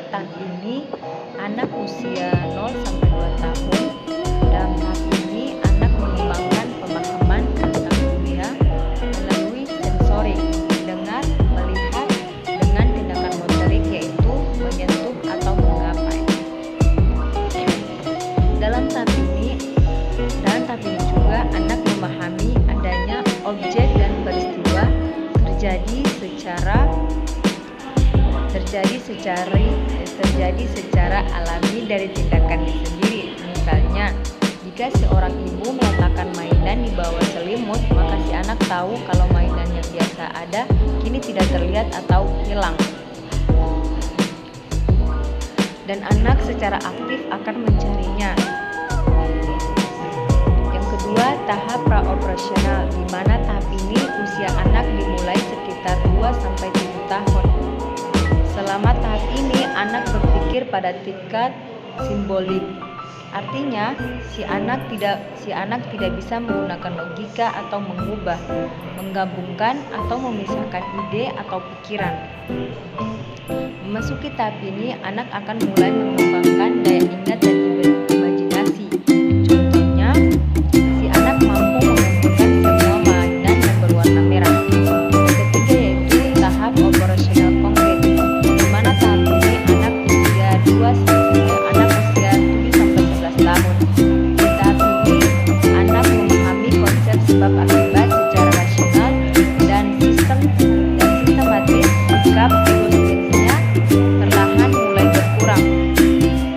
tahap ini anak usia 0 sampai 2 tahun. Dalam tahap ini anak mengembangkan pemahaman tentang dunia melalui sensorik, dengar, melihat, dengan tindakan motorik yaitu menyentuh atau menggapai. Dalam tahap ini juga anak memahami adanya objek dan peristiwa terjadi secara alami dari tindakannya sendiri. Misalnya, jika seorang ibu meletakkan mainan di bawah selimut, maka si anak tahu kalau mainan yang biasa ada kini tidak terlihat atau hilang. Dan anak secara aktif akan mencarinya. Yang kedua, tahap praoperasional, di mana tahap ini usia anak dimulai sekitar 2 sampai 7 tahun. Selama tahap ini anak berpikir pada tingkat simbolik. Artinya, si anak tidak bisa menggunakan logika atau mengubah, menggabungkan atau memisahkan ide atau pikiran. Memasuki tahap ini, anak akan mulai mengembangkan daya ingat dan imajinasi. Contohnya, si anak mampu mengumpulkan semua mainan yang berwarna merah. Ketiga yaitu tahap operasional konkret, di mana tahap ini anak usia 7 sampai 11 tahun. Di tahap ini, anak memahami konsep sebab akibat secara rasional dan sistematis. Sikap egoisnya perlahan mulai berkurang,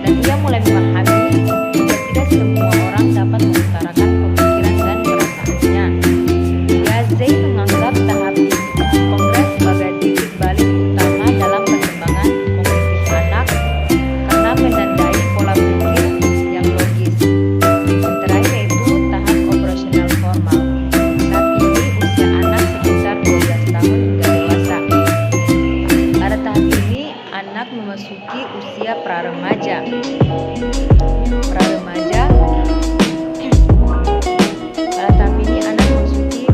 dan ia mulai memahami jika tidak semua orang dapat mengutarakan pemikiran dan perasaannya. Zay menganggap tahap kongres sebagai titik balik utama dalam perkembangan kognitif anak karena menandai pola pikir yang logis. Yang terakhir yaitu tahap operasional formal. Tahap ini usia anak sekitar 12 tahun hingga dewasa. Pada tahap ini anak memasuki usia pra-remaja. Pada tahap ini anak memasuki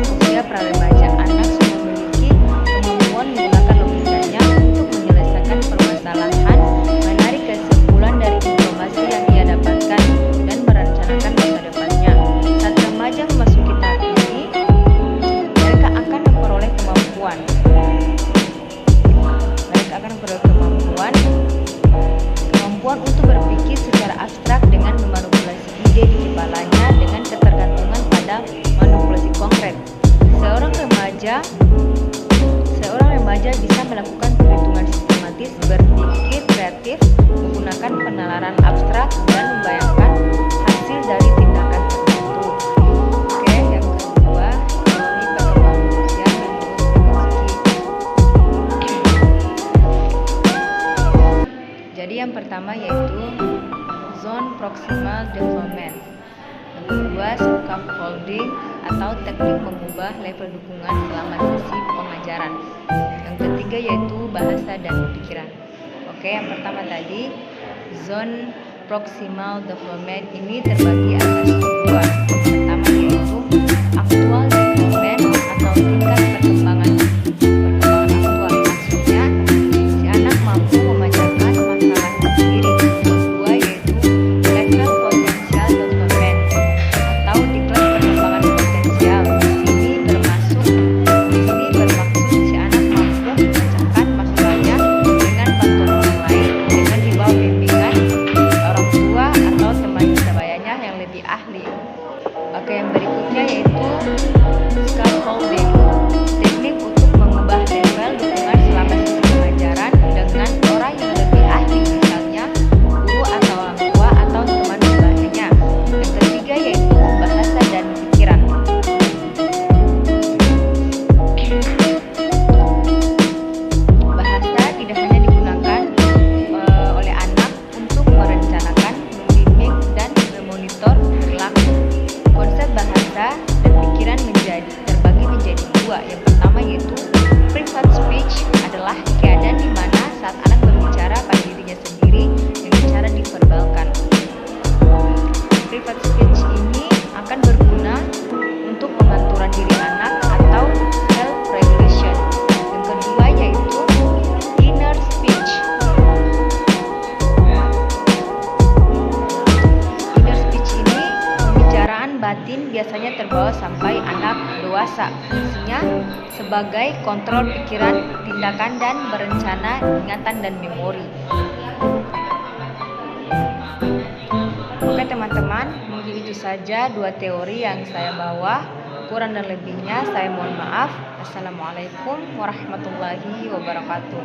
usia pra-remaja. Anak sudah memiliki kemampuan menggunakan logikanya untuk menyelesaikan permasalahan, menarik kesimpulan dari informasi yang ia dapatkan, dan merencanakan masa depannya. Saat remaja memasuki tahap ini, mereka akan memperoleh kemampuan untuk berpikir secara abstrak dengan memanipulasi ide di kepalanya dengan ketergantungan pada manipulasi konkret. Seorang remaja bisa melakukan perhitungan sistematis, berpikir kreatif, menggunakan penalaran abstrak, dan membayangkan hasil dari tindakan tertentu. Oke, yang kedua, teori perkembangan usia menurut Vygotsky. Jadi yang pertama yaitu zone proximal development. Yang kedua, scaffolding atau teknik mengubah level dukungan selama sesi pengajaran. Yang ketiga yaitu bahasa dan pikiran. Oke, yang pertama tadi zone proximal development ini terbagi atas dua. Pertama yaitu actual development atau tingkat perkembangan aktual. Maksudnya si anak mampu memecahkan masalahnya sendiri. Kedua yaitu declared potential development atau declared perkembangan potensial. Ini bermaksud si anak mampu memecahkan masalahnya dengan bantuan orang lain, dengan di bawah bimbingan orang tua atau teman sebayanya yang lebih ahli. dopamin biasanya terbawa sampai anak dewasa. Fungsinya sebagai kontrol pikiran, tindakan, dan berencana, ingatan, dan memori. Oke teman-teman, mungkin itu saja 2 teori yang saya bawa. Kurang dan lebihnya saya mohon maaf. Assalamualaikum warahmatullahi wabarakatuh.